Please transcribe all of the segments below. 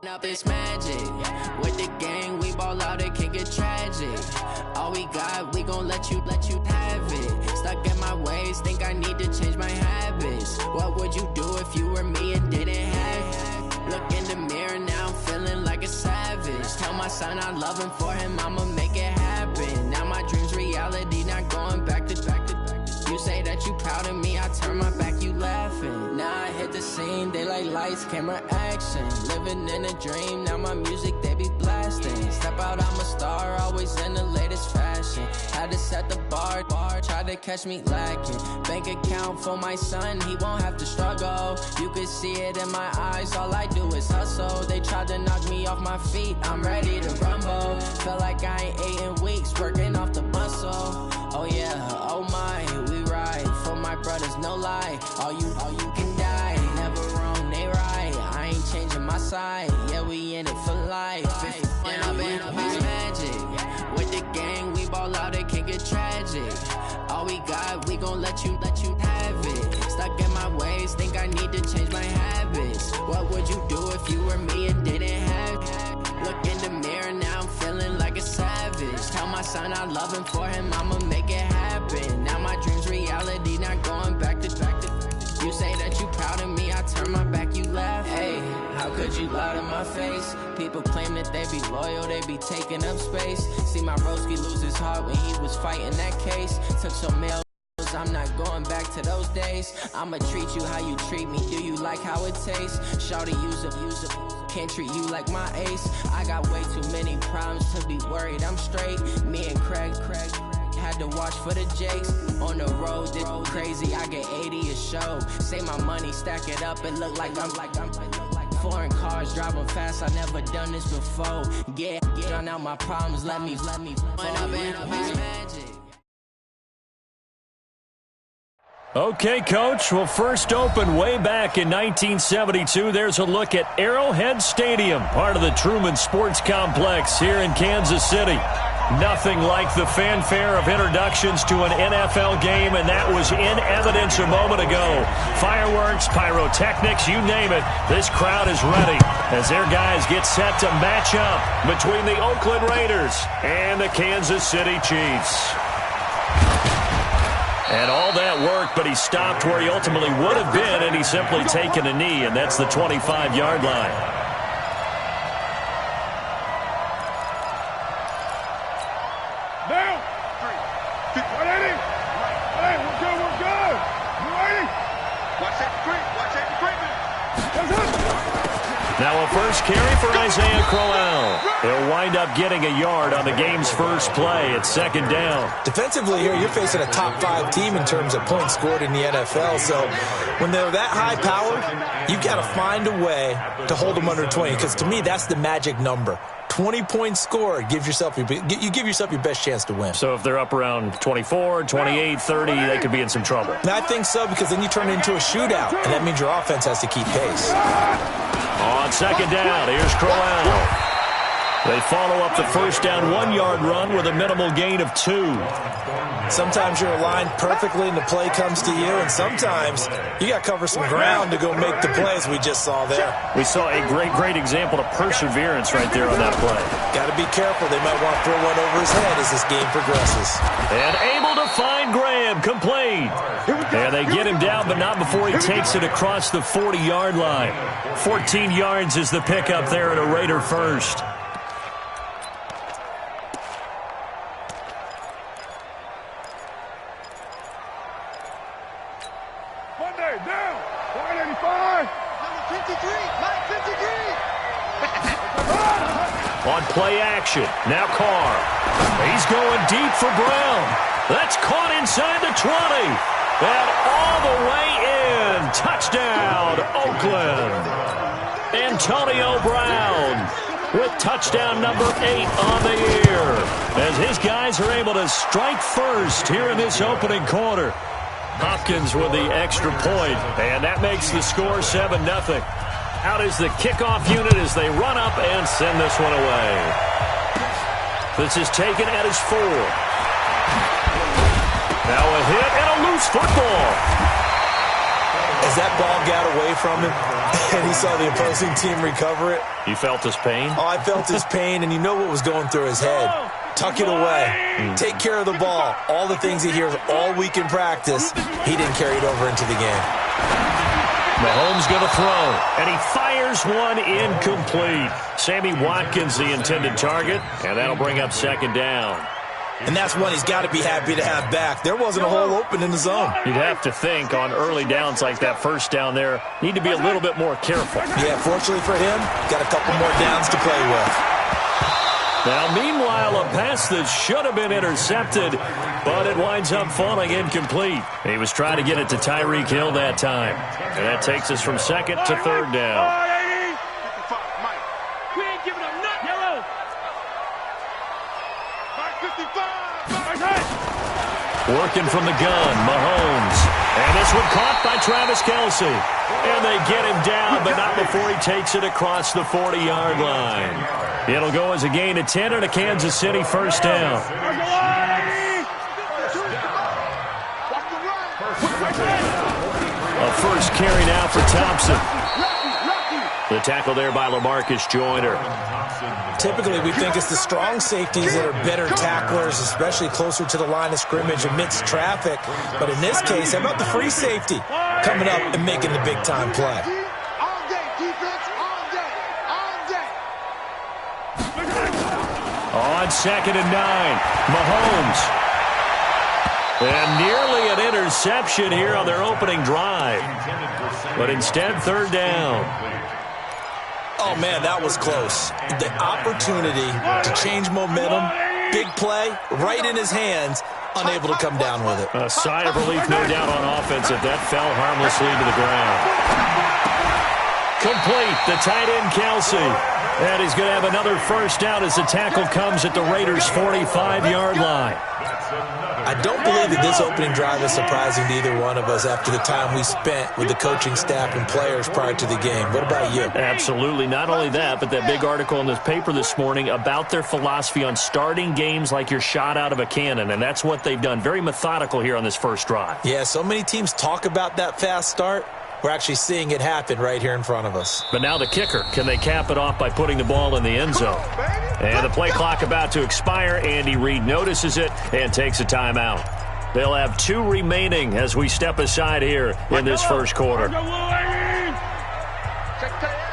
Up this magic. With the gang, we ball out, it can get tragic. All we got, we gon' let you have it. Stuck in my ways, think I need to change my habits. What would you do if you were me and didn't have it? Look in the mirror, now I'm feeling like a savage. Tell my son I love him, for him I'ma make it happen. Now my dream's reality, not going back to. You say that you proud of me, I turn my back, you laughing. Now I hit the scene, they like lights, camera, action. Living in a dream, now my music, they be blasting. Step out, I'm a star, always in the latest fashion. Had to set the bar, try to catch me lacking. Bank account for my son, he won't have to struggle. You can see it in my eyes, all I do is hustle. They tried to knock me off my feet, I'm ready to rumble. Felt like I ain't ate in weeks, working off the muscle. Oh yeah, oh my, we ride for my brothers, no lie. All you can die, never wrong, they right. I ain't changing my side, yeah, we in it for life. When I've been up this magic, with the gang, we ball out, it can get tragic. All we got, we gon' let you have it. Stuck in my ways, think I need to change my habits. What would you do if you were me and didn't have it? Look in the mirror, now I'm feeling like a savage. Tell my son I love him, for him I'ma make it happen. Now my dream's reality, not going back to. You say that you proud of me, I turn my back, you laugh. Hey, how could you lie to my face? People claim that they be loyal, they be taking up space. See my broski lose his heart when he was fighting that case. Took some mail, I'm not going back to those days. I'ma treat you how you treat me, do you like how it tastes? Shawty, use up, can't treat you like my ace. I got way too many problems to be worried, I'm straight. Me and Craig had to watch for the Jakes. On the road, this crazy, I get 80 a show. Say my money, stack it up, it look like I'm foreign cars, driving fast, I never done this before. Get on out my problems, let me when I've been up this magic. Okay, Coach. Well, first opened way back in 1972. There's a look at Arrowhead Stadium, part of the Truman Sports Complex here in Kansas City. Nothing like the fanfare of introductions to an NFL game, and that was in evidence a moment ago. Fireworks, pyrotechnics, you name it. This crowd is ready as their guys get set to match up between the Oakland Raiders and the Kansas City Chiefs. And all that work, but he stopped where he ultimately would have been, and he's simply taken a knee, and that's the 25-yard line. Now, 180. Hey, we're good. You ready? Watch that creep, That's it. Now a first carry for Isaiah Crowell. He'll wind up getting a yard on the game's first play. It's second down. Defensively here, you're facing a top-5 team in terms of points scored in the NFL. So when they're that high-powered, you've got to find a way to hold them under 20. Because to me, that's the magic number. 20 points scored, you give yourself your best chance to win. So if they're up around 24, 28, 30, they could be in some trouble. And I think so, because then you turn it into a shootout, and that means your offense has to keep pace. On second down, here's Crowell. They follow up the first down 1-yard run with a minimal gain of 2. Sometimes you're aligned perfectly and the play comes to you, and sometimes you got to cover some ground to go make the plays we just saw there. We saw a great example of perseverance right there on that play. Got to be careful. They might want to throw one over his head as this game progresses. And able to find Graham, complete. And they get him down, but not before he takes it across the 40-yard line. 14 yards is the pickup there at a Raider first. On play action, now Carr. He's going deep for Brown. That's caught inside the 20. And all the way in. Touchdown, Oakland. Antonio Brown with touchdown number 8 on the year. As his guys are able to strike first here in this opening quarter. Hopkins with the extra point, and that makes the score 7-0. Out is the kickoff unit as they run up and send this one away. This is taken at his 4. Now a hit and a loose loose football. As that ball got away from him and he saw the opposing team recover it. You felt his pain? Oh, I felt his pain, and you know what was going through his head. Tuck it away. Take care of the ball. All the things he hears all week in practice, he didn't carry it over into the game. Mahomes going to throw, and he fires one incomplete. Sammy Watkins the intended target, and that'll bring up second down. And that's one he's got to be happy to have back. There wasn't a hole open in the zone. You'd have to think on early downs like that first down there, need to be a little bit more careful. Yeah, fortunately for him, got a couple more downs to play with. Now, meanwhile, a pass that should have been intercepted, but it winds up falling incomplete. He was trying to get it to Tyreek Hill that time. And that takes us from second to third down. Working from the gun, Mahomes. And this one caught by Travis Kelce. And they get him down, but not before he takes it across the 40-yard line. It'll go as a gain of 10 and a Kansas City first down. A first carry now for Thompson. The tackle there by LaMarcus Joyner. Typically, we think it's the strong safeties that are better tacklers, especially closer to the line of scrimmage amidst traffic. But in this case, how about the free safety coming up and making the big-time play? On second and 9, Mahomes. And nearly an interception here on their opening drive. But instead, third down. Oh, man, that was close. The opportunity to change momentum, big play, right in his hands, unable to come down with it. A sigh of relief, no doubt, on offense if that fell harmlessly to the ground. Complete, the tight end, Kelce. And he's going to have another first down as the tackle comes at the Raiders' 45-yard line. I don't believe that this opening drive is surprising to either one of us after the time we spent with the coaching staff and players prior to the game. What about you? Absolutely. Not only that, but that big article in this paper this morning about their philosophy on starting games like you're shot out of a cannon, and that's what they've done. Very methodical here on this first drive. Yeah, so many teams talk about that fast start. We're actually seeing it happen right here in front of us. But now the kicker. Can they cap it off by putting the ball in the end zone? And the play clock about to expire. Andy Reid notices it and takes a timeout. They'll have 2 remaining as we step aside here in this first quarter. Check tight.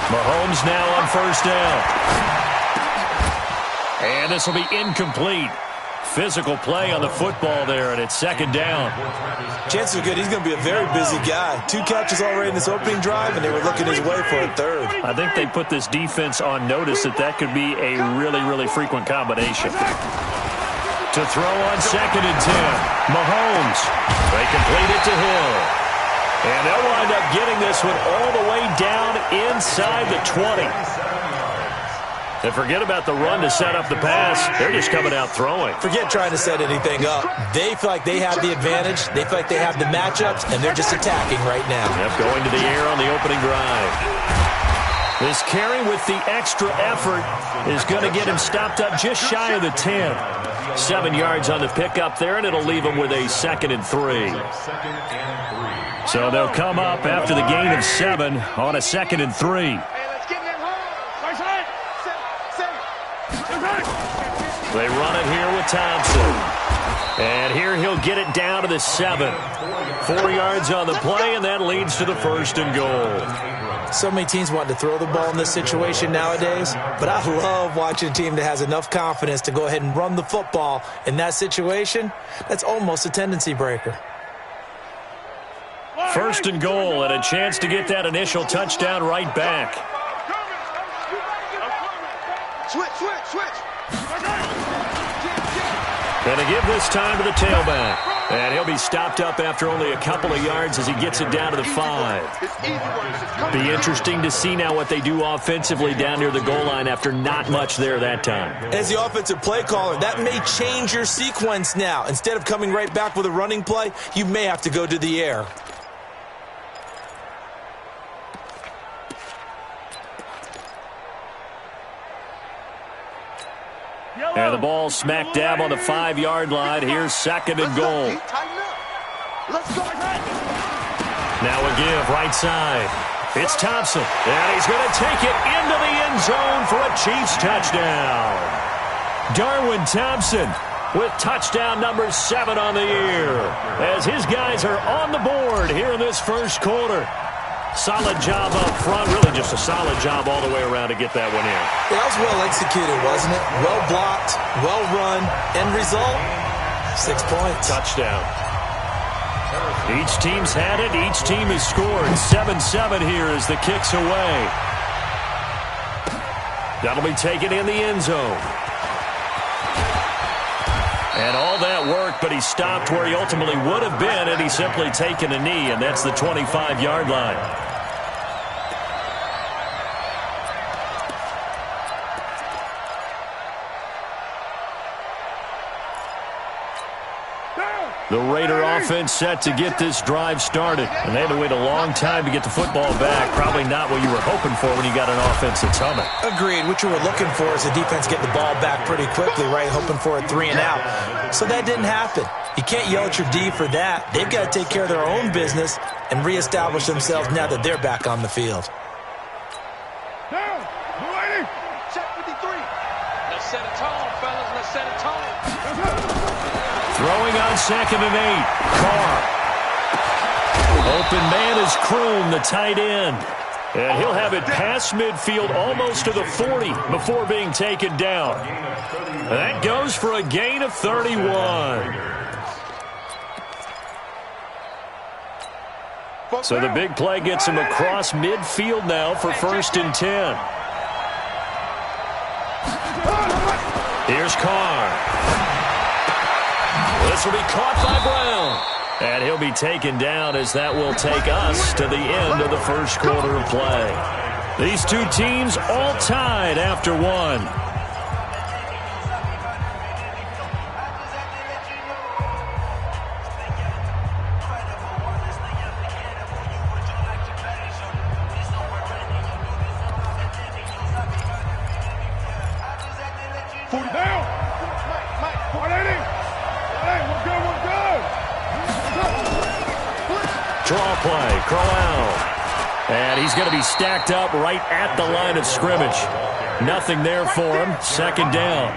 Mahomes now on first down. And this will be incomplete. Physical play on the football there, and it's second down. Chances are good he's going to be a very busy guy. 2 catches already in this opening drive, and they were looking his way for a third. I think they put this defense on notice that could be a really, really frequent combination. To throw on second and 10, Mahomes. They complete it to Hill. And they'll wind up getting this one all the way down inside the 20. And forget about the run to set up the pass. They're just coming out throwing. Forget trying to set anything up. They feel like they have the advantage. They feel like they have the matchups, and they're just attacking right now. Yep, going to the air on the opening drive. This carry with the extra effort is going to get him stopped up just shy of the 10. 7 yards on the pickup there, and it'll leave him with a second and 3. So they'll come up after the gain of 7 on a second and 3. They run it here with Thompson. And here he'll get it down to the 7. 4 yards on the play, and that leads to the first and goal. So many teams want to throw the ball in this situation nowadays, but I love watching a team that has enough confidence to go ahead and run the football in that situation. That's almost a tendency breaker. First and goal, and a chance to get that initial touchdown right back. Switch. And to give this time to the tailback. And he'll be stopped up after only a couple of yards as he gets it down to the 5. Be interesting to see now what they do offensively down near the goal line after not much there that time. As the offensive play caller, that may change your sequence now. Instead of coming right back with a running play, you may have to go to the air. And the ball smack dab on the 5-yard line. Here's second and goal. Let's go. Now a give right side. It's Thompson. And he's going to take it into the end zone for a Chiefs touchdown. Darwin Thompson with touchdown number 7 on the year, as his guys are on the board here in this first quarter. Solid job up front, really just a solid job all the way around to get that one in. That was well executed, wasn't it? Well blocked, well run. End result, 6 points. Touchdown. Each team's had it. Each team has scored. 7-7 here as the kick's away. That'll be taken in the end zone. And all that work, but he stopped where he ultimately would have been had he simply taken a knee, and that's the 25-yard line. The Raider offense set to get this drive started. And they had to wait a long time to get the football back. Probably not what you were hoping for when you got an offense that's humming. Agreed. What you were looking for is the defense getting the ball back pretty quickly, right? Hoping for a 3-and-out. So that didn't happen. You can't yell at your D for that. They've got to take care of their own business and reestablish themselves now that they're back on the field. Down. Check 53. Let's set a tone, fellas. Let's set a tone. Throwing on 2nd and 8. Carr. Open man is Kroon, the tight end. And he'll have it past midfield almost to the 40 before being taken down. That goes for a gain of 31. So the big play gets him across midfield now for 1st and 10. Here's Carr. This will be caught by Brown. And he'll be taken down as that will take us to the end of the first quarter of play. These two teams all tied after one. Draw play, Crowell. And he's going to be stacked up right at the line of scrimmage. Nothing there for him. 2nd down.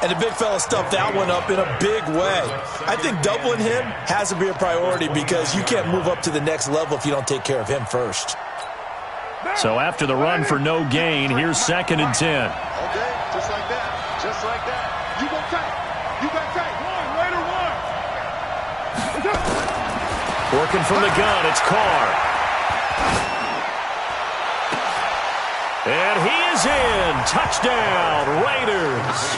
And the big fella stuffed that one up in a big way. I think doubling him has to be a priority because you can't move up to the next level if you don't take care of him first. So after the run for no gain, here's 2nd and 10. Okay, just like that. Just like that. You go tight. You got tight. Raider one. Working from the gun, it's Carr. And he is in. Touchdown, Raiders.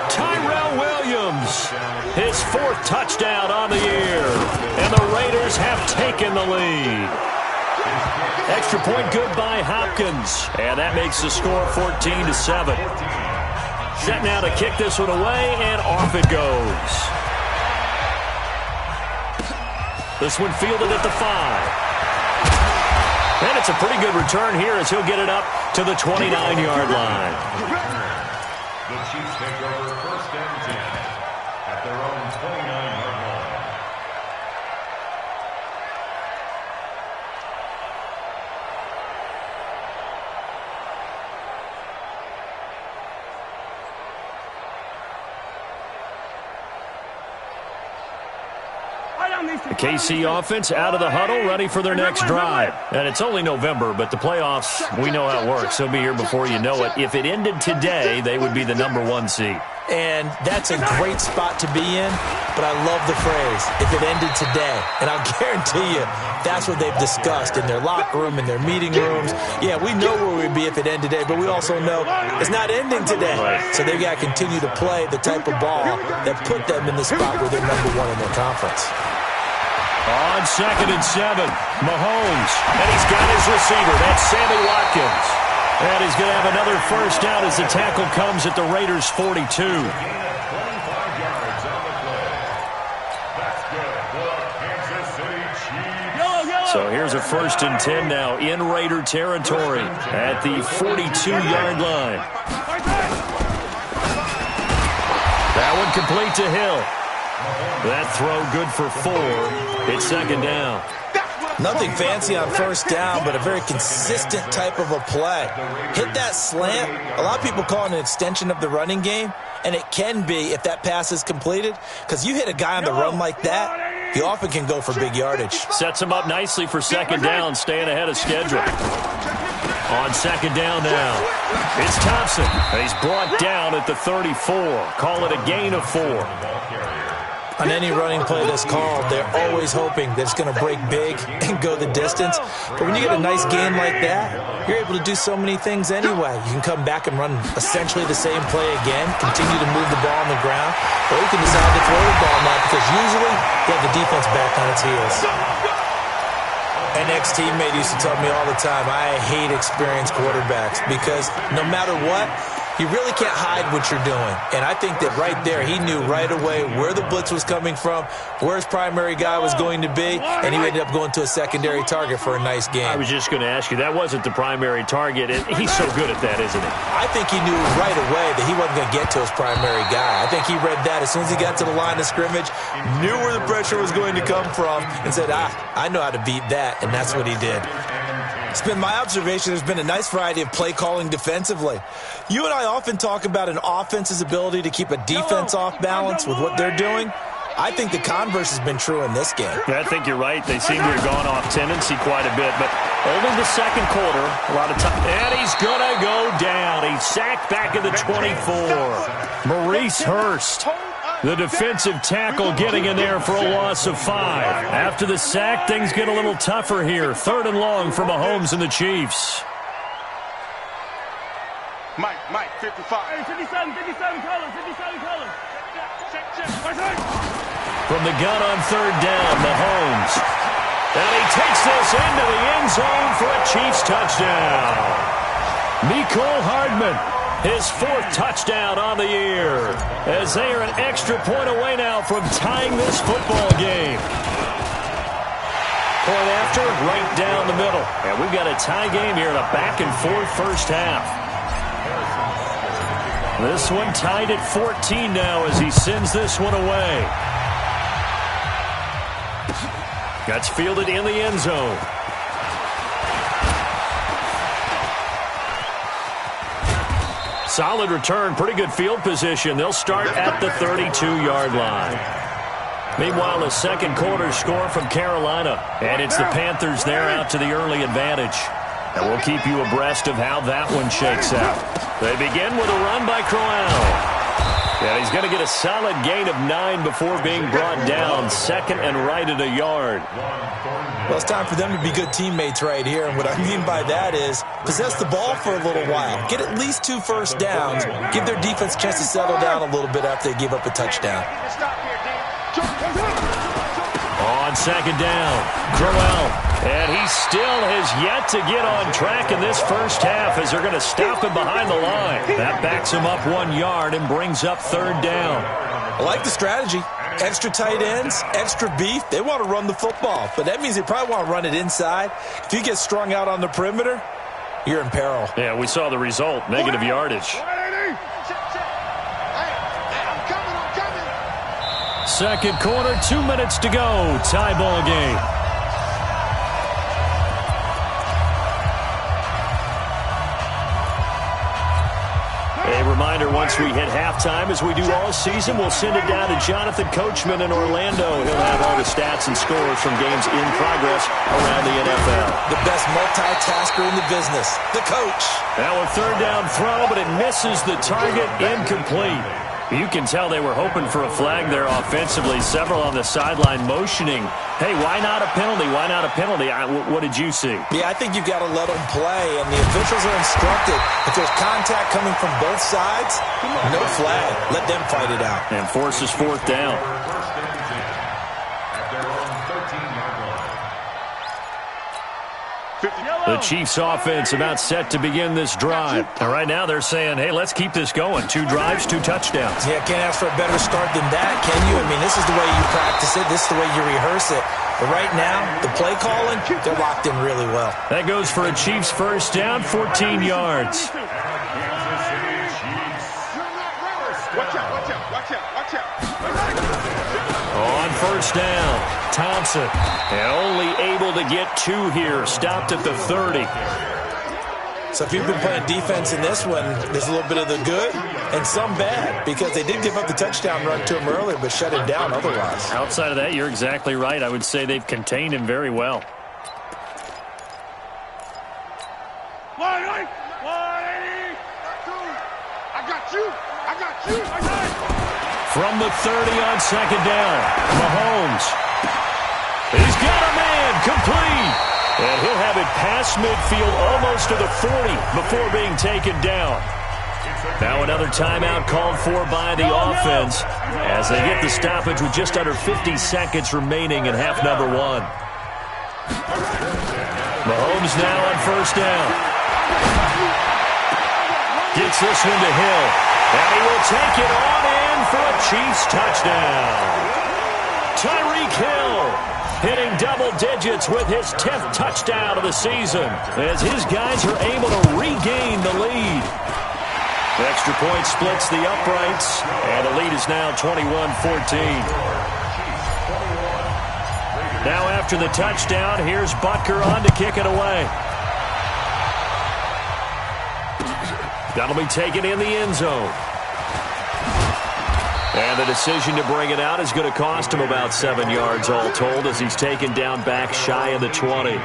Tyrell Williams, his 4th touchdown on the year. And the Raiders have taken the lead. Extra point good by Hopkins. And that makes the score 14-7. Set now to kick this one away, and off it goes. This one fielded at the 5. And it's a pretty good return here as he'll get it up to the 29-yard line. The Chiefs take over 1st and 10 at their own 29-yard line. The KC offense out of the huddle, ready for their next drive. And it's only November, but the playoffs, we know how it works. They'll be here before you know it. If it ended today, they would be the number 1 seed. And that's a great spot to be in, but I love the phrase, if it ended today. And I'll guarantee you, that's what they've discussed in their locker room, in their meeting rooms. Yeah, we know where we'd be if it ended today, but we also know it's not ending today. So they've got to continue to play the type of ball that put them in the spot where they're number 1 in their conference. On 2nd and 7, Mahomes, and he's got his receiver. That's Sammy Watkins. And he's going to have another 1st down as the tackle comes at the Raiders' 42. So here's a 1st and 10 now in Raider territory at the 42-yard line. That one complete to Hill. That throw good for 4. It's second down. Nothing fancy on first down, but a very consistent type of a play. Hit that slant. A lot of people call it an extension of the running game, and it can be if that pass is completed, because you hit a guy on the run like that, he often can go for big yardage. Sets him up nicely for second down, staying ahead of schedule. On second down now, it's Thompson. And he's brought down at the 34. Call it a gain of 4. On any running play that's called, they're always hoping that it's going to break big and go the distance. But when you get a nice gain like that, you're able to do so many things anyway. You can come back and run essentially the same play again, continue to move the ball on the ground, or you can decide to throw the ball now because usually you have the defense back on its heels. An ex-teammate used to tell me all the time, I hate experienced quarterbacks because no matter what, you really can't hide what you're doing. And I think that right there, he knew right away where the blitz was coming from, where his primary guy was going to be, and he ended up going to a secondary target for a nice game. I was just going to ask you, that wasn't the primary target. He's so good at that, isn't he? I think he knew right away that he wasn't going to get to his primary guy. I think he read that as soon as he got to the line of scrimmage, knew where the pressure was going to come from, and said, I know how to beat that, and that's what he did. It's been my observation there's been a nice variety of play calling defensively. You and I often talk about an offense's ability to keep a defense off balance with what they're doing. I think the converse has been true in this game. Yeah, I think you're right. They seem to have gone off tendency quite a bit, but only the second quarter, a lot of time. And he's going to go down. He's sacked back at the 24. Maurice Hurst, the defensive tackle, getting in there for a loss of 5. After the sack, things get a little tougher here. 3rd and long for Mahomes and the Chiefs. Mike, 55. Hey, 57 colors. Check. From the gun on 3rd down, Mahomes. And he takes this into the end zone for a Chiefs touchdown. Mecole Hardman, his 4th touchdown on the year, as they are an extra point away now from tying this football game. Point after, right down the middle. And we've got a tie game here in a back-and-forth first half. This one tied at 14 now as he sends this one away. That's fielded in the end zone. Solid return, pretty good field position. They'll start at the 32-yard line. Meanwhile, a second quarter score from Carolina. And it's the Panthers there out to the early advantage. And we'll keep you abreast of how that one shakes out. They begin with a run by Crowell. And he's going to get a solid gain of 9 before being brought down. 2nd and right at a yard. Well, it's time for them to be good teammates right here. And what I mean by that is possess the ball for a little while. Get at least 2 first downs. Give their defense a chance to settle down a little bit after they give up a touchdown. On second down, Crowell. And he still has yet to get on track in this first half as they're going to stop him behind the line. That backs him up 1 yard and brings up 3rd down. I like the strategy. Extra tight ends, extra beef. They want to run the football, but that means they probably want to run it inside. If you get strung out on the perimeter, you're in peril. Yeah, we saw the result, negative yardage. Second quarter, 2 minutes to go. Tie ball game. A reminder, once we hit halftime, as we do all season, we'll send it down to Jonathan Coachman in Orlando. He'll have all the stats and scores from games in progress around the NFL. The best multitasker in the business, the coach. Now a 3rd down throw, but it misses the target, incomplete. You can tell they were hoping for a flag there offensively. Several on the sideline motioning, hey, why not a penalty? Why not a penalty? What did you see? Yeah, I think you've got to let them play, and the officials are instructed. If there's contact coming from both sides, no flag. Let them fight it out. And forces 4th down. The Chiefs offense about set to begin this drive. And right now they're saying, hey, let's keep this going. 2 drives, 2 touchdowns. Yeah, can't ask for a better start than that, can you? I mean, this is the way you practice it. This is the way you rehearse it. But right now, the play calling, they're locked in really well. That goes for a Chiefs first down, 14 yards. Watch On first down, Thompson, and only able to get 2 here, stopped at the 30. So if you've been playing defense in this one, there's a little bit of the good and some bad, because they did give up the touchdown run to him earlier, but shut him down otherwise. Outside of that, you're exactly right. I would say they've contained him very well. From the 30 on second down, Mahomes. He's got a man, complete. And he'll have it past midfield almost to the 40 before being taken down. Now another timeout called for by the offense as they get the stoppage with just under 50 seconds remaining in half number 1. Mahomes now on first down. Gets this one to Hill. And he will take it on in for a Chiefs touchdown. Tyreek Hill hitting double digits with his 10th touchdown of the season as his guys are able to regain the lead. The extra point splits the uprights, and the lead is now 21-14. Now after the touchdown, here's Butker on to kick it away. That'll be taken in the end zone. And the decision to bring it out is going to cost him about 7 yards all told as he's taken down back shy of the 20.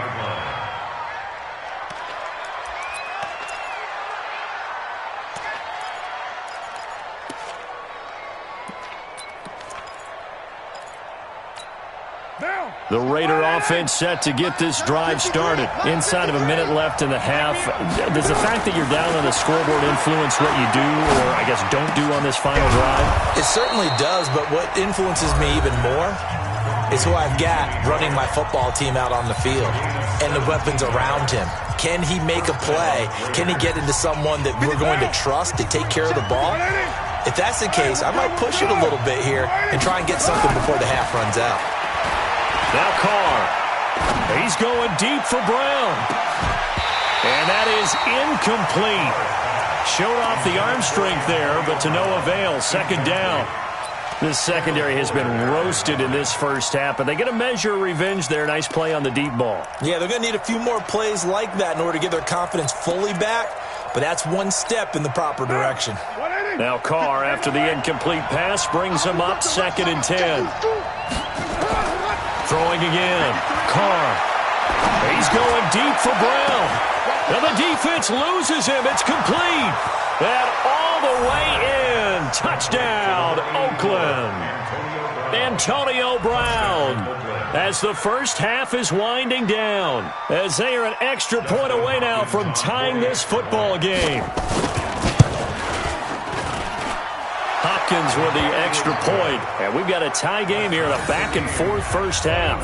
The Raider offense set to get this drive started. Inside of a minute left in the half. Does the fact that you're down on the scoreboard influence what you do, or I guess don't do on this final drive? It certainly does, but what influences me even more is who I've got running my football team out on the field and the weapons around him. Can he make a play? Can he get into someone that we're going to trust to take care of the ball? If that's the case, I might push it a little bit here and try and get something before the half runs out. Now Carr. He's going deep for Brown. And that is incomplete. Showed off the arm strength there, but to no avail. Second down. This secondary has been roasted in this first half, but they get a measure of revenge there. Nice play on the deep ball. Yeah, they're going to need a few more plays like that in order to get their confidence fully back, but that's one step in the proper direction. Now Carr, after the incomplete pass, brings him up 2nd and 10. Throwing again. Carr. He's going deep for Brown. Now the defense loses him. It's complete. And all the way in. Touchdown, Oakland. Antonio Brown. As the first half is winding down. As they are an extra point away now from tying this football game. Hopkins with the extra point. And we've got a tie game here in a back-and-forth first half.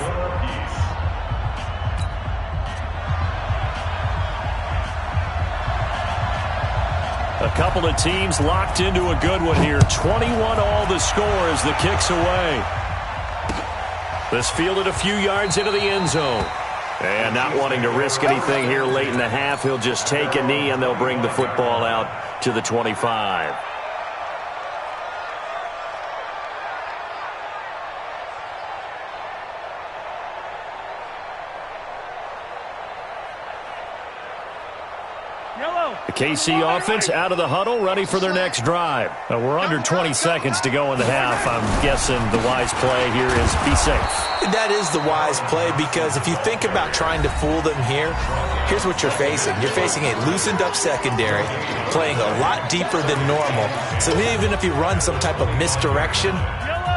A couple of teams locked into a good one here. 21 all the score as the kick's away. This fielded a few yards into the end zone. And not wanting to risk anything here late in the half, he'll just take a knee and they'll bring the football out to the 25. The KC offense out of the huddle, ready for their next drive. We're under 20 seconds to go in the half. I'm guessing the wise play here is be safe. That is the wise play, because if you think about trying to fool them here, here's what you're facing. You're facing a loosened up secondary, playing a lot deeper than normal. So even if you run some type of misdirection,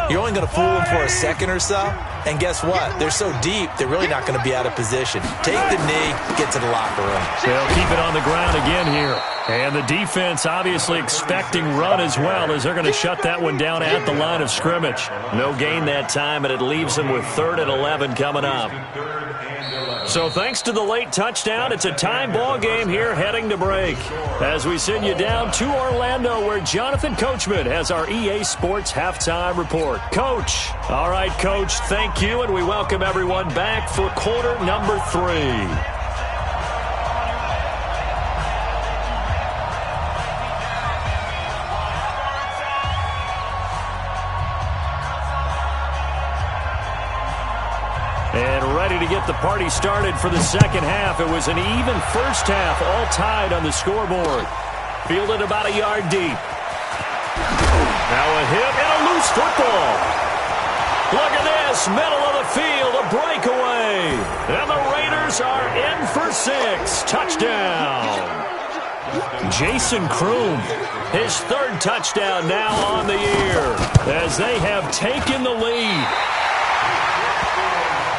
you're only going to fool them for a second or so. And guess what? They're so deep, they're really not going to be out of position. Take the knee, get to the locker room. They'll keep it on the ground again here. And the defense obviously expecting run as well, as they're going to shut that one down at the line of scrimmage. No gain that time, and it leaves them with 3rd and 11 coming up. So thanks to the late touchdown, it's a tie ball game here heading to break. As we send you down to Orlando, where Jonathan Coachman has our EA Sports halftime report. Coach. All right, Coach, thank you, and we welcome everyone back for quarter number 3. ready to get the party started for the second half. It was an even first half, all tied on the scoreboard. Fielded about a yard deep. Now a hit and a loose football. Look at this, middle of the field, a breakaway. And the Raiders are in for 6. Touchdown. Jason Kroom, his third touchdown now on the year as they have taken the lead.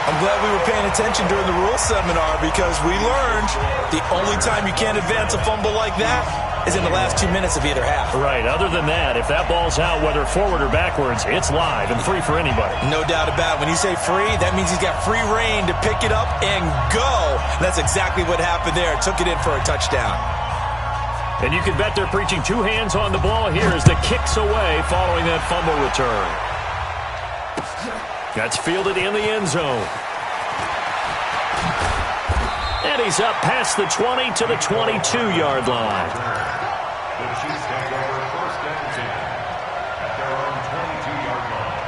I'm glad we were paying attention during the rules seminar because we learned the only time you can't advance a fumble like that is in the last 2 minutes of either half. Right. Other than that, if that ball's out, whether forward or backwards, it's live and free for anybody. No doubt about it. When you say free, that means he's got free reign to pick it up and go. And that's exactly what happened there. Took it in for a touchdown. And you can bet they're preaching 2 hands on the ball here as the kick's away following that fumble return. That's fielded in the end zone. And he's up past the 20 to the 22-yard line. The Chiefs take over first and 10 at their own 22-yard line.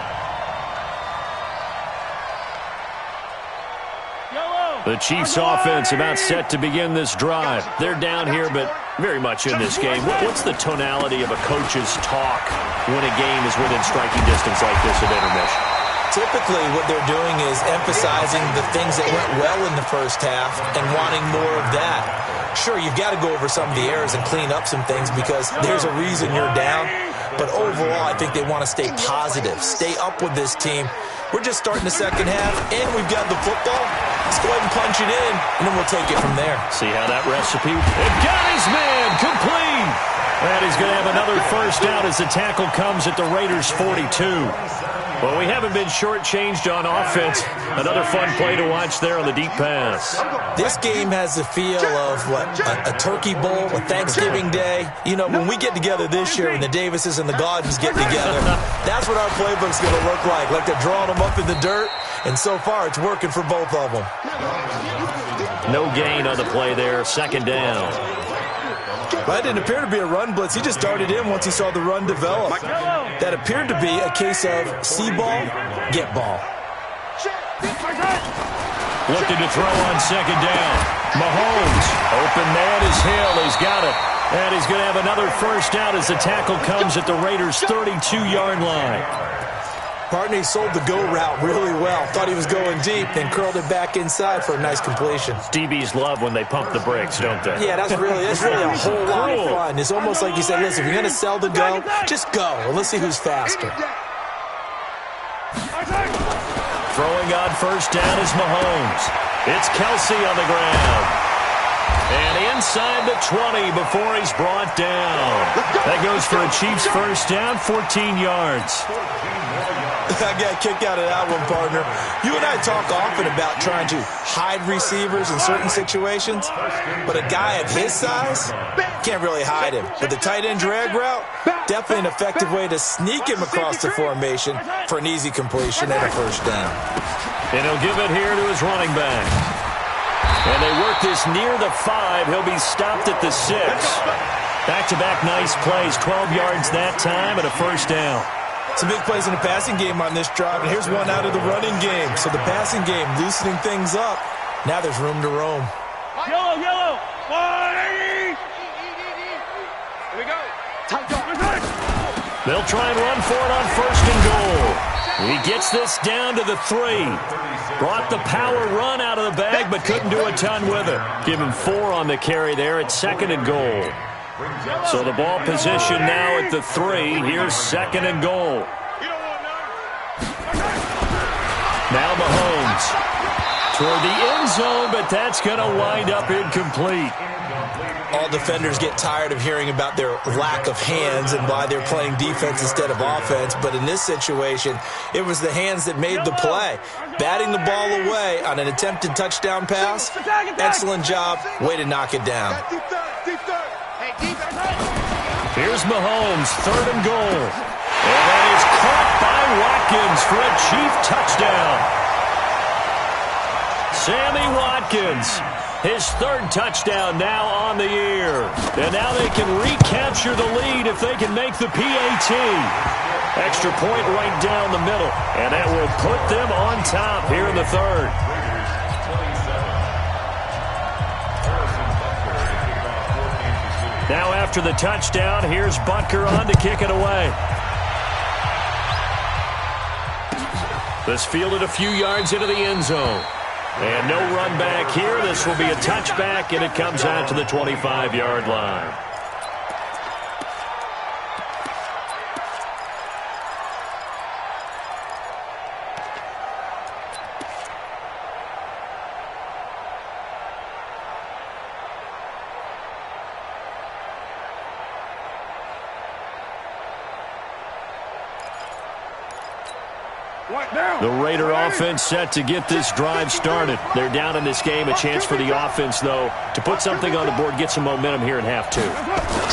The Chiefs offense about set to begin this drive. They're down here, but very much in this game. What's the tonality of a coach's talk when a game is within striking distance like this at intermission? Typically, what they're doing is emphasizing the things that went well in the first half and wanting more of that. Sure, you've got to go over some of the errors and clean up some things because there's a reason you're down. But overall, I think they want to stay positive, stay up with this team. We're just starting the second half, and we've got the football. Let's go ahead and punch it in, and then we'll take it from there. See how that recipe? It got his man complete. And he's going to have another first down as the tackle comes at the Raiders' 42. Well, we haven't been shortchanged on offense. Another fun play to watch there on the deep pass. This game has the feel of, a turkey bowl, a Thanksgiving Day. You know, when we get together this year, when the Davises and the Gaudens get together, that's what our playbook's going to look like they're drawing them up in the dirt, and so far it's working for both of them. No gain on the play there, second down. That didn't appear to be a run blitz. He just darted in once he saw the run develop. That appeared to be a case of see ball, get ball. Looking to throw on second down. Mahomes, open man is Hill. He's got it. And he's going to have another first down as the tackle comes at the Raiders' 32-yard line. Partner, he sold the go route really well. Thought he was going deep, then curled it back inside for a nice completion. DBs love when they pump the brakes, don't they? Yeah, that's really a whole lot of fun. It's almost like you say, listen, if you're going to sell the go, just go, and let's see who's faster. Throwing on first down is Mahomes. It's Kelsey on the ground. And inside the 20 before he's brought down. That goes for a Chiefs first down, 14 yards. I got a kick out of that one, partner. You and I talk often about trying to hide receivers in certain situations, but a guy of his size can't really hide him. But the tight end drag route, definitely an effective way to sneak him across the formation for an easy completion and a first down. And he'll give it here to his running back. And they work this near the 5. He'll be stopped at the 6. Back-to-back nice plays, 12 yards that time and a first down. Some big plays in the passing game on this drive, and here's one out of the running game. So the passing game loosening things up. Now there's room to roam. Yellow. 180. Here we go. They'll try and run for it on first and goal. He gets this down to the 3. Brought the power run out of the bag, but couldn't do a ton with it. Give him 4 on the carry there at second and goal. So the ball position now at the 3. Here's second and goal. Now Mahomes toward the end zone, but that's going to wind up incomplete. All defenders get tired of hearing about their lack of hands and why they're playing defense instead of offense. But in this situation, it was the hands that made the play. Batting the ball away on an attempted touchdown pass. Excellent job. Way to knock it down. Here's Mahomes, third and goal. And that is caught by Watkins for a Chief touchdown. Sammy Watkins, his third touchdown now on the year. And now they can recapture the lead if they can make the PAT. Extra point right down the middle. And that will put them on top here in the third. Now after the touchdown, here's Butker on to kick it away. This fielded a few yards into the end zone. And no run back here. This will be a touchback, and it comes out to the 25-yard line. The Raider offense set to get this drive started. They're down in this game. A chance for the offense, though, to put something on the board, get some momentum here in half two.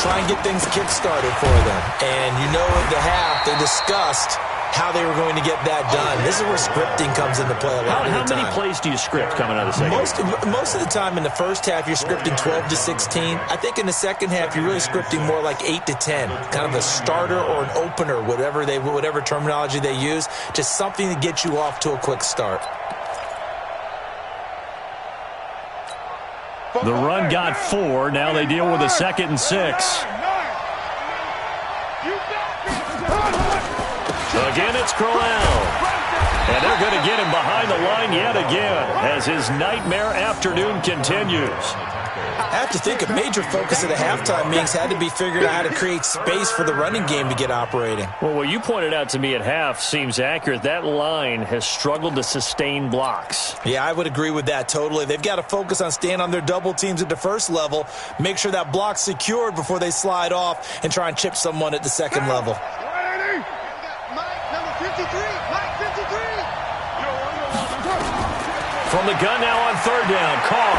Try and get things kick-started for them. And you know at the half, they discussed how they were going to get that done. This is where scripting comes into play a lot of the time. How many plays do you script coming out of the second? Most of the time in the first half, you're scripting 12 to 16. I think in the second half, you're really scripting more like 8 to 10. Kind of a starter or an opener, whatever terminology they use. Just something to get you off to a quick start. The run got 4. Now they deal with a 2nd and 6. Again, it's Crowell. And they're going to get him behind the line yet again as his nightmare afternoon continues. I have to think a major focus of the halftime meetings had to be figuring out how to create space for the running game to get operating. Well, what you pointed out to me at half seems accurate. That line has struggled to sustain blocks. Yeah, I would agree with that totally. They've got to focus on staying on their double teams at the first level, make sure that block's secured before they slide off and try and chip someone at the second level. From the gun now on 3rd down, Carr.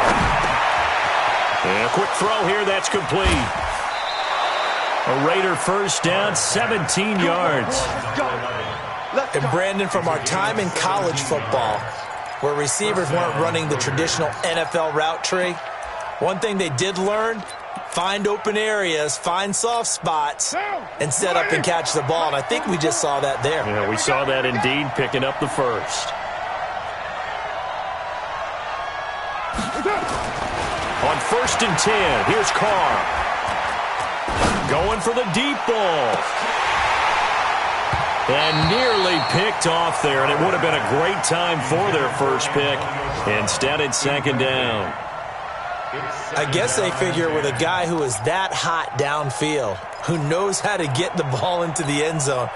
And a quick throw here, that's complete. A Raider first down, 17 yards. And Brandon, from our time in college football, where receivers weren't running the traditional NFL route tree, one thing they did learn, find open areas, find soft spots, and set up and catch the ball. And I think we just saw that there. Yeah, we saw that indeed, picking up the first. On 1st and 10, here's Carr. Going for the deep ball. And nearly picked off there, and it would have been a great time for their first pick. Instead, it's 2nd down. I guess they figure with a guy who is that hot downfield, who knows how to get the ball into the end zone,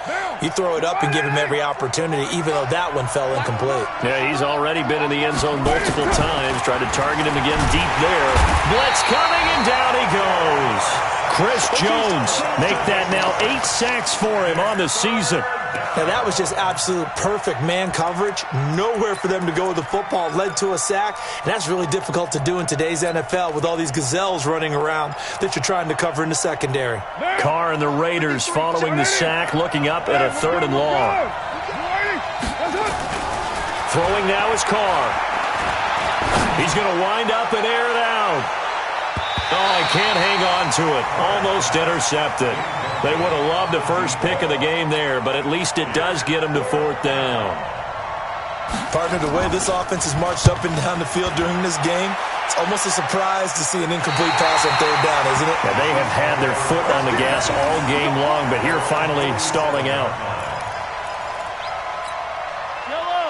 you throw it up and give him every opportunity, even though that one fell incomplete. Yeah, he's already been in the end zone multiple times. Tried to target him again deep there. Blitz coming, and down he goes. Chris Jones make that now 8 sacks for him on the season. Now, that was just absolute perfect man coverage. Nowhere for them to go with the football. Led to a sack, and that's really difficult to do in today's NFL with all these gazelles running around that you're trying to cover in the secondary. Carr and the Raiders following the sack, looking up at a 3rd and long. Throwing now is Carr. He's going to wind up and air it out. Oh, he can't hang on to it. Almost intercepted. They would have loved the first pick of the game there, but at least it does get them to 4th down. Partner, the way this offense has marched up and down the field during this game, it's almost a surprise to see an incomplete pass on 3rd down, isn't it? Yeah, they have had their foot on the gas all game long, but here finally stalling out.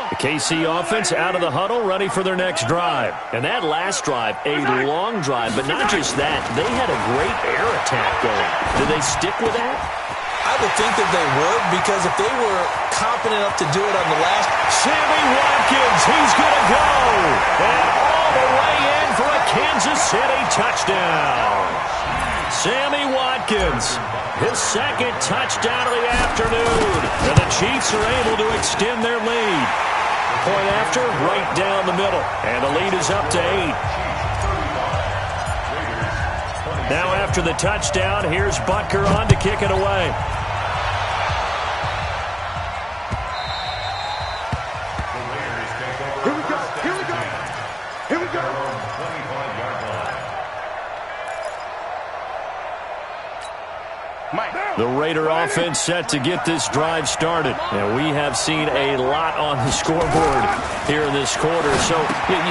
The KC offense out of the huddle, ready for their next drive. And that last drive, a long drive, but not just that. They had a great air attack going. Do they stick with that? I would think that they would, because if they were confident enough to do it on the last... Sammy Watkins, he's going to go. And all the way in for a Kansas City touchdown. Sammy Watkins, his 2nd touchdown of the afternoon. And the Chiefs are able to extend their lead. Point after, right down the middle. And the lead is up to 8. Now after the touchdown, here's Butker on to kick it away. Here we go. The Raider offense set to get this drive started. And we have seen a lot on the scoreboard here in this quarter. So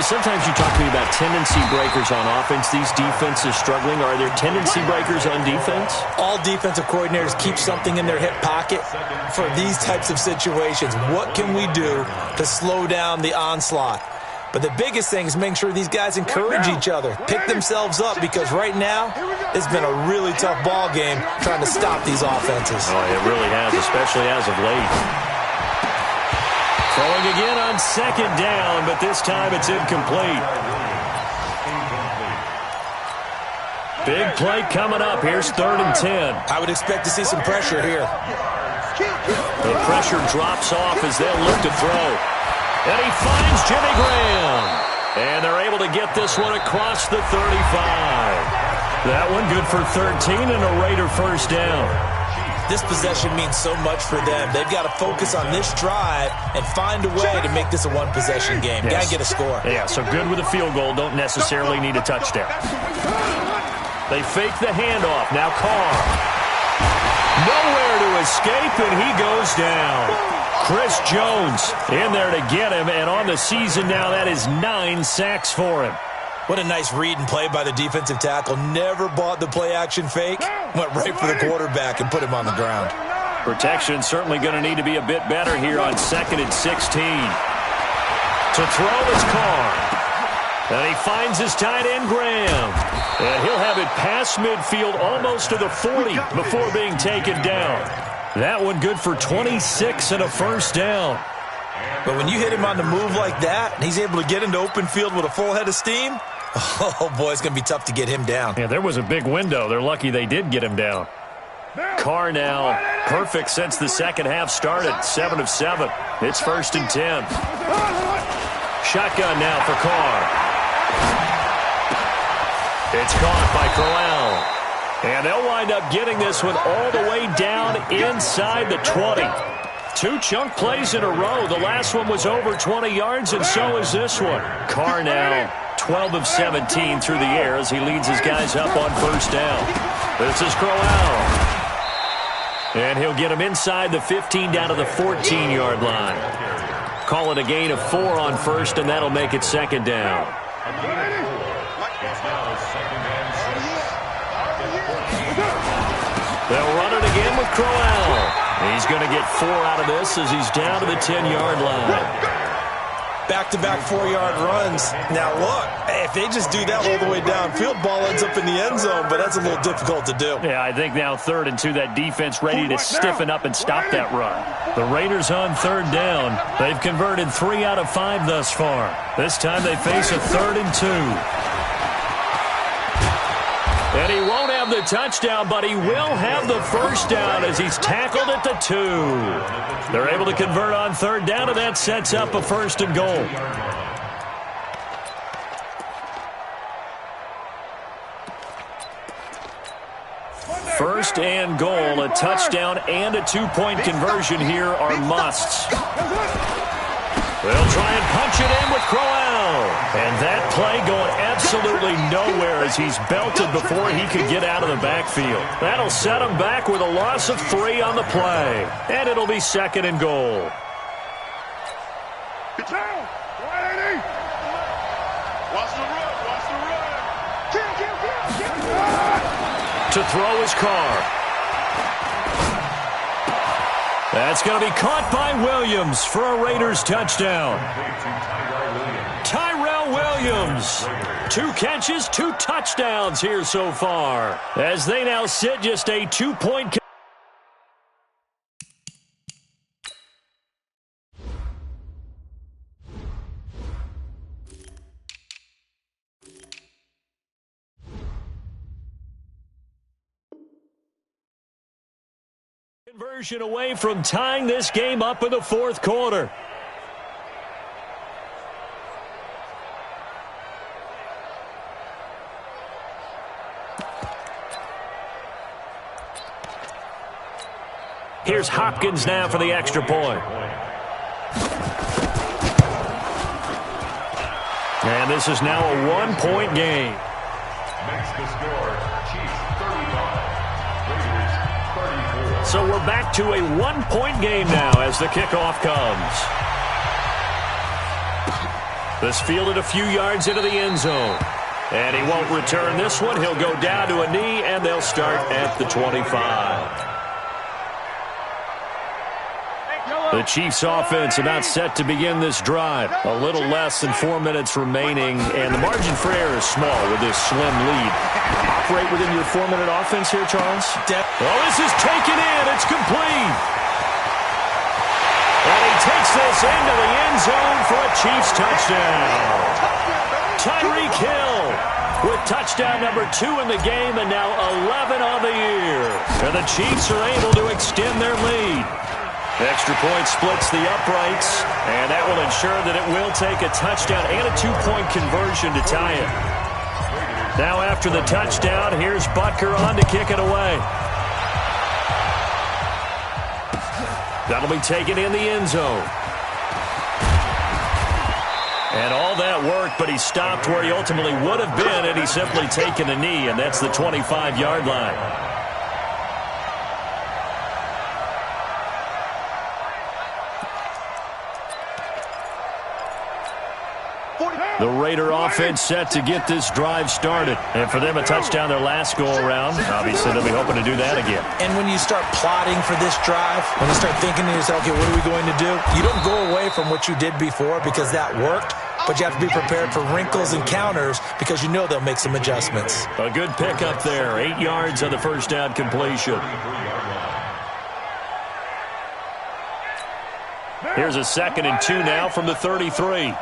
sometimes you talk to me about tendency breakers on offense. These defenses struggling. Are there tendency breakers on defense? All defensive coordinators keep something in their hip pocket for these types of situations. What can we do to slow down the onslaught? But the biggest thing is making sure these guys encourage each other, pick themselves up, because right now it's been a really tough ball game trying to stop these offenses. Oh, it really has, especially as of late. Throwing again on second down, but this time it's incomplete. Big play coming up. Here's 3rd and 10. I would expect to see some pressure here. The pressure drops off as they'll look to throw. And he finds Jimmy Graham. And they're able to get this one across the 35. That one good for 13 and a Raider first down. This possession means so much for them. They've got to focus on this drive and find a way to make this a one-possession game. Yes. Got to get a score. Yeah, so good with a field goal. Don't necessarily need a touchdown. They fake the handoff. Now Carr. Nowhere to escape, and he goes down. Chris Jones in there to get him, and on the season now, that is 9 sacks for him. What a nice read and play by the defensive tackle. Never bought the play-action fake. Went right for the quarterback and put him on the ground. Protection certainly going to need to be a bit better here on 2nd and 16. To throw is Carr. And he finds his tight end, Graham. And he'll have it past midfield almost to the 40 before being taken down. That one good for 26 and a first down. But when you hit him on the move like that, and he's able to get into open field with a full head of steam, oh, boy, it's going to be tough to get him down. Yeah, there was a big window. They're lucky they did get him down. Carr now perfect since the second half started. 7 of 7. It's 1st and 10. Shotgun now for Carr. It's caught by Crowell. And they'll wind up getting this one all the way down inside the 20. 2 chunk plays in a row. The last one was over 20 yards, and so is this one. Carr now 12 of 17 through the air as he leads his guys up on first down. This is Crowell. And he'll get him inside the 15 down to the 14-yard line. Call it a gain of 4 on first, and that'll make it 2nd down. They'll run it again with Crowell. He's going to get 4 out of this as he's down to the 10-yard line. Back-to-back 4-yard runs. Now, look, if they just do that all the way downfield, ball ends up in the end zone, but that's a little difficult to do. Yeah, I think now 3rd and 2, that defense ready to stiffen up and stop that run. The Raiders on 3rd down. They've converted 3 out of 5 thus far. This time they face a 3rd and 2. And he won't have the touchdown, but he will have the first down as he's tackled at the 2. They're able to convert on 3rd down, and that sets up a 1st and goal. First and goal, a touchdown and a 2-point conversion here are musts. They'll try and punch it in with Crowell. And that play going absolutely nowhere as he's belted before he could get out of the backfield. That'll set him back with a loss of 3 on the play. And it'll be 2nd and goal. Get down. 180. Watch the run. Watch the run. Kill. To throw is Carr. That's going to be caught by Williams for a Raiders touchdown. Tyrell Williams. 2 catches, 2 touchdowns here so far, as they now sit just a 2-point. Conversion away from tying this game up in the 4th quarter. Here's Hopkins now for the extra point. And this is now a 1-point game. Makes the score Chiefs 35, Raiders 34. So we're back to a one-point game now as the kickoff comes. This fielded a few yards into the end zone. And he won't return this one. He'll go down to a knee, and they'll start at the 25. The Chiefs' offense about set to begin this drive. A little less than 4 minutes remaining, and the margin for error is small with this slim lead. Operate within your 4-minute offense here, Charles? Oh, this is taken in. It's complete. And he takes this into the end zone for a Chiefs touchdown. Tyreek Hill with touchdown number 2 in the game, and now 11 on the year. And the Chiefs are able to extend their lead. Extra point splits the uprights, and that will ensure that it will take a touchdown and a 2-point conversion to tie it. Now after the touchdown, here's Butker on to kick it away. That'll be taken in the end zone. And all that worked, but he stopped where he ultimately would have been, and he's simply taken a knee, and that's the 25-yard line. The Raider offense set to get this drive started. And for them, a touchdown their last go-around. Obviously, they'll be hoping to do that again. And when you start plotting for this drive, when you start thinking to yourself, okay, what are we going to do? You don't go away from what you did before because that worked, but you have to be prepared for wrinkles and counters because you know they'll make some adjustments. A good pickup there. 8 yards on the first down completion. Here's a 2nd and 2 now from the 33.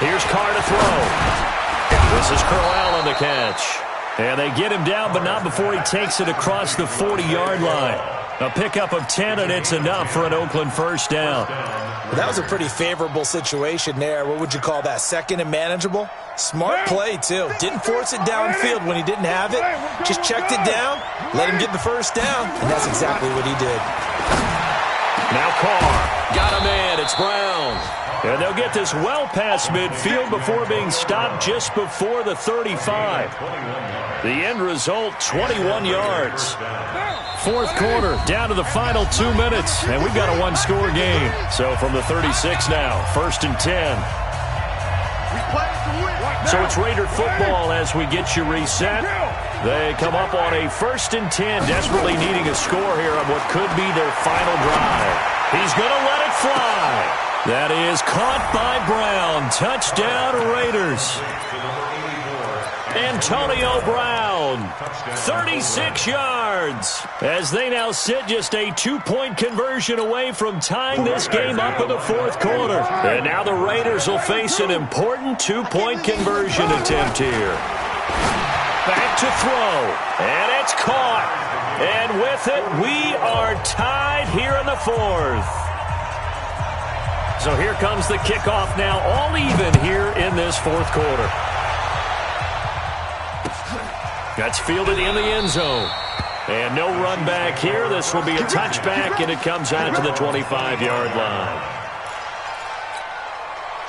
Here's Carr to throw. This is Crowell on the catch. And they get him down, but not before he takes it across the 40-yard line. A pickup of 10, and it's enough for an Oakland first down. Well, that was a pretty favorable situation there. What would you call that? 2nd and manageable? Smart play, too. Didn't force it downfield when he didn't have it. Just checked it down, let him get the first down, and that's exactly what he did. Now Carr. Got a man. It's Brown. And they'll get this well past midfield before being stopped just before the 35. The end result, 21 yards. Fourth quarter, down to the final 2 minutes, and we've got a one-score game. So from the 36 now, 1st and 10. So it's Raider football as we get you reset. They come up on a 1st and 10, desperately needing a score here on what could be their final drive. He's going to let it fly. That is caught by Brown. Touchdown, Raiders. Antonio Brown, 36 yards, as they now sit just a 2-point conversion away from tying this game up in the fourth quarter. And now the Raiders will face an important 2-point conversion attempt here. Back to throw, and it's caught. And with it, we are tied here in the fourth. So here comes the kickoff now, all even here in this fourth quarter. That's fielded in the end zone. And no run back here. This will be a touchback, and it comes out to the 25-yard line.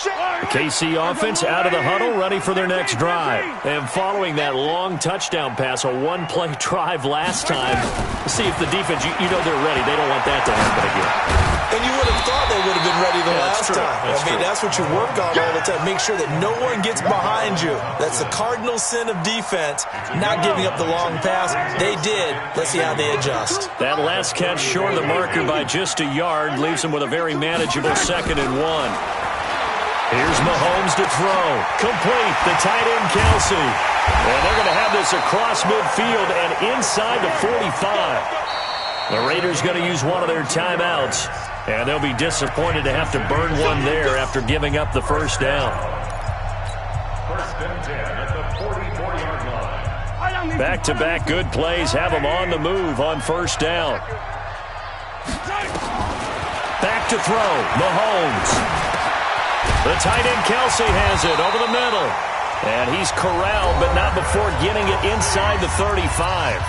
The KC offense out of the huddle, ready for their next drive. And following that long touchdown pass, a one-play drive last time, see if the defense, you know they're ready. They don't want that to happen again. And you would have thought they would have been ready the last time. That's what you work on all the time. Make sure that no one gets behind you. That's the cardinal sin of defense, not giving up the long pass. They did. Let's see how they adjust. That last catch short of the marker by just a yard leaves them with a very manageable 2nd and 1. Here's Mahomes to throw. Complete. The tight end, Kelsey. And they're going to have this across midfield and inside the 45. The Raiders going to use one of their timeouts. And they'll be disappointed to have to burn one there after giving up the first down. 1st and 10 at the 44-yard line. Back-to-back good plays have them on the move on first down. Back to throw. Mahomes. The tight end, Kelsey, has it over the middle. And he's corralled, but not before getting it inside the 35.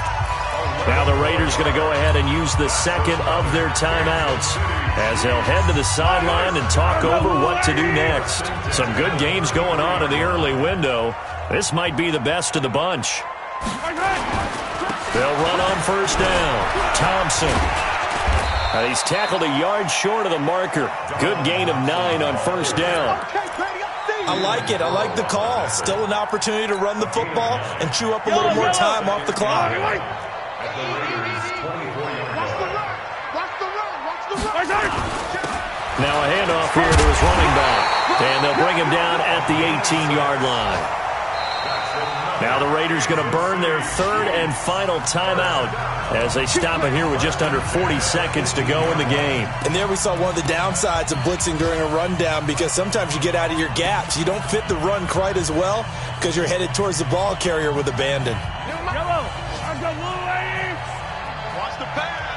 Now the Raiders going to go ahead and use the second of their timeouts as they'll head to the sideline and talk over what to do next. Some good games going on in the early window. This might be the best of the bunch. They'll run on first down. Thompson. And he's tackled a yard short of the marker. Good gain of 9 on first down. I like it. I like the call. Still an opportunity to run the football and chew up a little more time off the clock. Now a handoff here to his running back. And they'll bring him down at the 18-yard line. Now the Raiders going to burn their third and final timeout as they stop it here with just under 40 seconds to go in the game. And there we saw one of the downsides of blitzing during a rundown, because sometimes you get out of your gaps. You don't fit the run quite as well because you're headed towards the ball carrier with abandon. Watch the pass.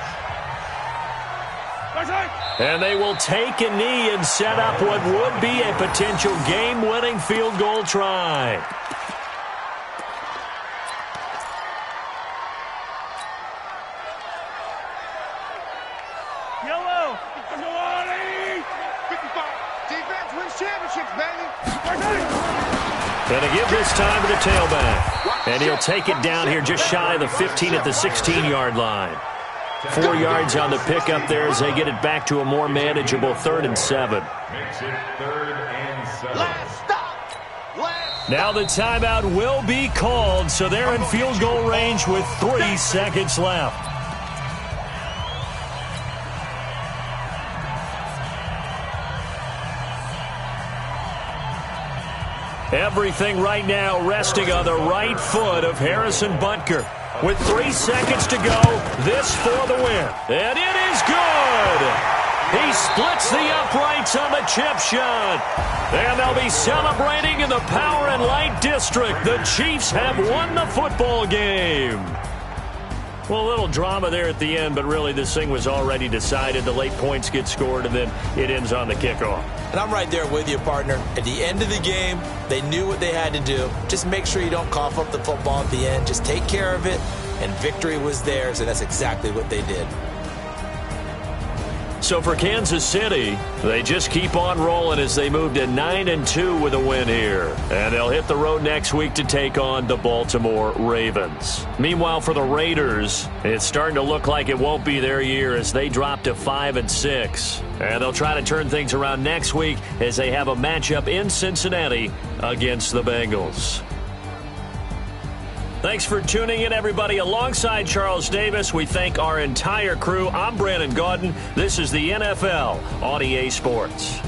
And they will take a knee and set up what would be a potential game-winning field goal try. Yellow. 55. Defense wins championships, baby. Going to give this time to the tailback. And he'll take it down here just shy of the 15 at the 16-yard line. 4 yards on the pickup there as they get it back to a more manageable 3rd and 7. Makes it 3rd and 7. Last stop. Now the timeout will be called, so they're in field goal range with 3 seconds left. Everything right now resting on the right foot of Harrison Butker. With 3 seconds to go, this for the win. And it is good! He splits the uprights on the chip shot. And they'll be celebrating in the Power and Light District. The Chiefs have won the football game. Well, a little drama there at the end, but really this thing was already decided. The late points get scored, and then it ends on the kickoff. And I'm right there with you, partner. At the end of the game, they knew what they had to do. Just make sure you don't cough up the football at the end. Just take care of it, and victory was theirs, and that's exactly what they did. So for Kansas City, they just keep on rolling as they move to 9-2 with a win here. And they'll hit the road next week to take on the Baltimore Ravens. Meanwhile, for the Raiders, it's starting to look like it won't be their year as they drop to 5-6. And they'll try to turn things around next week as they have a matchup in Cincinnati against the Bengals. Thanks for tuning in, everybody. Alongside Charles Davis, we thank our entire crew. I'm Brandon Gaudin. This is the NFL on EA Sports.